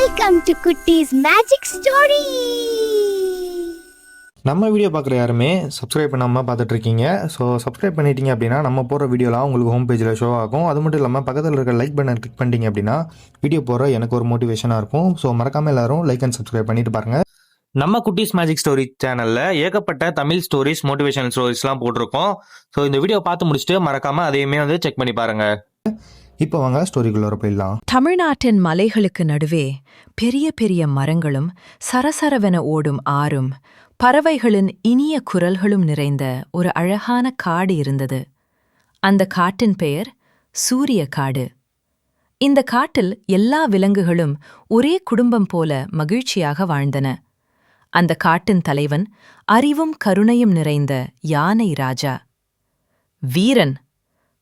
Welcome to Kutti's Magic Story. நம்ம video பார்க்குற யாருமே சப்ஸ்கிரைப் பண்ணாமல் பார்த்துட்டு இருக்கீங்க. ஸோ சப்ஸ்கிரைப் பண்ணிட்டீங்க அப்படின்னா நம்ம போகிற வீடியோலாம் உங்களுக்கு ஹோம் பேஜில் ஷோ ஆகும். அது மட்டும் இல்லாமல் பக்கத்தில் இருக்க லைக் பட்டன் கிளிக் பண்ணிட்டீங்க அப்படின்னா வீடியோ போகிற எனக்கு ஒரு மோட்டிவேஷனாக இருக்கும். ஸோ மறக்காமல் எல்லாரும் லைக் அண்ட் சப்ஸ்கிரைப் பண்ணிட்டு பாருங்கள். நம்ம குட்டீஸ் மேஜிக் ஸ்டோரி சேனலில் ஏகப்பட்ட தமிழ் ஸ்டோரிஸ், மோட்டிவேஷனல் ஸ்டோரிஸ்லாம் போட்டிருக்கோம். ஸோ இந்த வீடியோ பார்த்து முடிச்சுட்டு மறக்காமல் அதையுமே செக் பண்ணி பாருங்கள். இப்போ வாங்க ஸ்டோரிக்குள்ளே போயிடலாம். தமிழ்நாட்டின் மலைகளுக்கு நடுவே பெரிய பெரிய மரங்களும் சரசரவென ஓடும் ஆறும் பறவைகளின் இனிய குரல்களும் நிறைந்த ஒரு அழகான காடு இருந்தது. அந்த காட்டின் பெயர் சூரிய காடு. இந்த காட்டில் எல்லா விலங்குகளும் ஒரே குடும்பம் போல மகிழ்ச்சியாக வாழ்ந்தன. அந்த காட்டின் தலைவன் அறிவும் கருணையும் நிறைந்த யானை ராஜா. வீரன்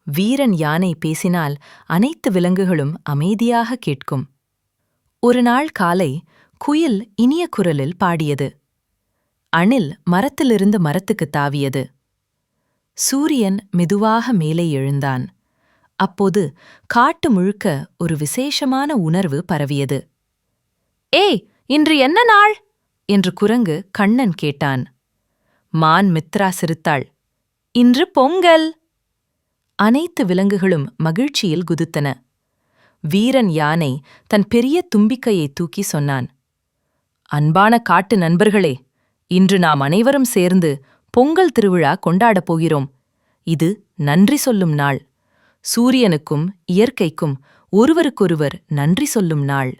வீரன் யானை பேசினால் அனைத்து விலங்குகளும் அமைதியாக கேட்கும். ஒரு நாள் காலை குயில் இனிய குரலில் பாடியது. அணில் மரத்திலிருந்து மரத்துக்கு தாவியது. சூரியன் மெதுவாக மேலே எழுந்தான். அப்போது காட்டு முழுக்க ஒரு விசேஷமான உணர்வு பரவியது. ஏய், இன்று என்ன நாள் என்று குரங்கு கண்ணன் கேட்டான். மான் மித்ரா சிரித்தாள். இன்று பொங்கல். அனைத்து விலங்குகளும் மகிழ்ச்சியில் குதித்தன. வீரன் யானை தன் பெரிய தும்பிக்கையை தூக்கி சொன்னான். அன்பான காட்டு நண்பர்களே, இன்று நாம் அனைவரும் சேர்ந்து பொங்கல் திருவிழா கொண்டாடப் போகிறோம். இது நன்றி சொல்லும் நாள். சூரியனுக்கும் இயற்கைக்கும் ஒருவருக்கொருவர் நன்றி சொல்லும் நாள்.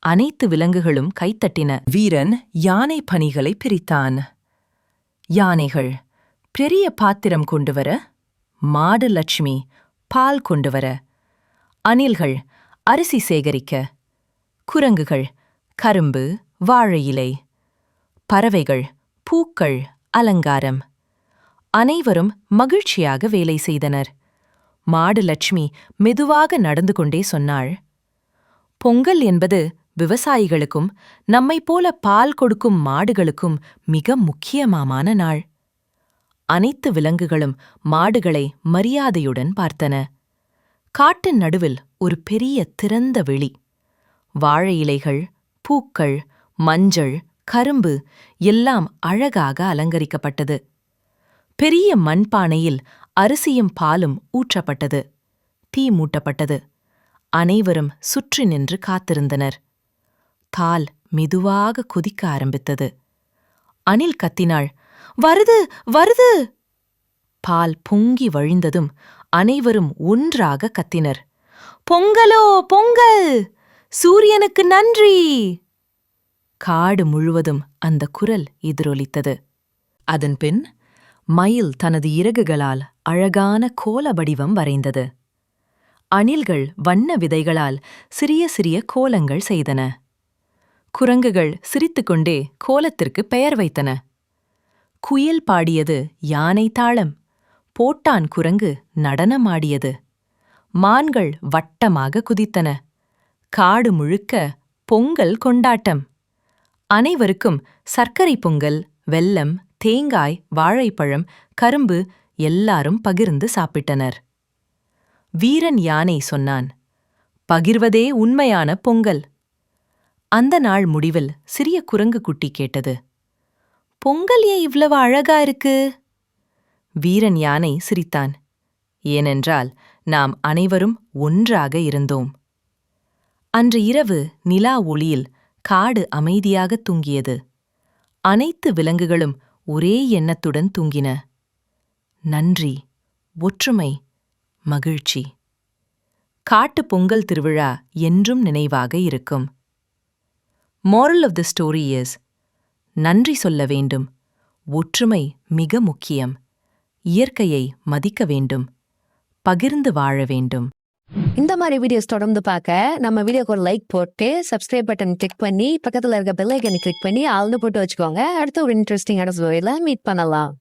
அனைத்து விலங்குகளும் கைத்தட்டின. வீரன் யானை பணிகளை பிரித்தான். யானைகள் பெரிய பாத்திரம் கொண்டுவர, மாடு லட்சுமி பால் கொண்டுவர, அணில்கள் அரிசி சேகரிக்க, குரங்குகள் கரும்பு வாழை இலை, பறவைகள் பூக்கள் அலங்காரம். அனைவரும் மகிழ்ச்சியாக வேலை செய்தனர். மாடு லட்சுமி மெதுவாக நடந்து கொண்டே சொன்னாள். பொங்கல் என்பது விவசாயிகளுக்கும் நம்மைப் போல பால் கொடுக்கும் மாடுகளுக்கும் மிக முக்கியமான நாள். அனைத்து விலங்குகளும் மாடுகளை மரியாதையுடன் பார்த்தன. காட்டின் நடுவில் ஒரு பெரிய திறந்த வெளி. வாழை இலைகள், பூக்கள், மஞ்சள், கரும்பு எல்லாம் அழகாக அலங்கரிக்கப்பட்டது. பெரிய மண்பானையில் அரிசியும் பாலும் ஊற்றப்பட்டது. தீ மூட்டப்பட்டது. அனைவரும் சுற்றி நின்று காத்திருந்தனர். பால் மெதுவாக கொதிக்க ஆரம்பித்தது. அணில் கத்தினாள், வருது வருது. பால் பொங்கி வழிந்ததும் அனைவரும் ஒன்றாக கத்தினர். பொங்கலோ பொங்கல், சூரியனுக்கு நன்றி. காடு முழுவதும் அந்த குரல் எதிரொலித்தது. அதன்பின் மயில் தனது இறகுகளால் அழகான கோல வடிவம் வரைந்தது. அணில்கள் வண்ண விதைகளால் சிறிய சிறிய கோலங்கள் செய்தன. குரங்குகள் சிரித்துக்கொண்டே கோலத்திற்கு பெயர் வைத்தன. குயில் பாடியது யானை தாளம். போட்டான் குரங்கு நடனமாடியது. மான்கள் வட்டமாக குதித்தன. காடு முழுக்க பொங்கல் கொண்டாட்டம். அனைவருக்கும் சர்க்கரை பொங்கல், வெல்லம், தேங்காய், வாழைப்பழம், கரும்பு எல்லாரும் பகிர்ந்து சாப்பிட்டனர். வீரன் யானை சொன்னான், பகிர்வதே உண்மையான பொங்கல். அந்த நாள் முடிவில் சிறிய குரங்கு குட்டி கேட்டது, பொங்கல் ஏன் இவ்வளவு அழகா இருக்கு? வீரன் யானை சிரித்தான். ஏனென்றால் நாம் அனைவரும் ஒன்றாக இருந்தோம். அன்று இரவு நிலா ஒளியில் காடு அமைதியாக தூங்கியது. அனைத்து விலங்குகளும் ஒரே எண்ணத்துடன் தூங்கின. நன்றி, ஒற்றுமை, மகிழ்ச்சி. காட்டு பொங்கல் திருவிழா என்றும் நினைவாக இருக்கும். Moral of the story is, நன்றி சொல்ல வேண்டும். ஒற்றுமை மிக முக்கியம். இயற்கையை மதிக்க வேண்டும். பகிர்ந்து வாழ வேண்டும். இந்த மாதிரி வீடியோஸ் தொடர்ந்து பார்க்க நம்ம வீடியோக்கு ஒரு லைக் போட்டு சப்ஸ்கிரைப் பட்டன் கிளிக் பண்ணி பக்கத்தில் இருக்க பெல் ஐக்கனை கிளிக் பண்ணி ஆல்னு போட்டு வச்சுக்கோங்க. அடுத்த ஒரு இன்ட்ரெஸ்டிங்கான ஸ்டோரியில மீட் பண்ணலாம்.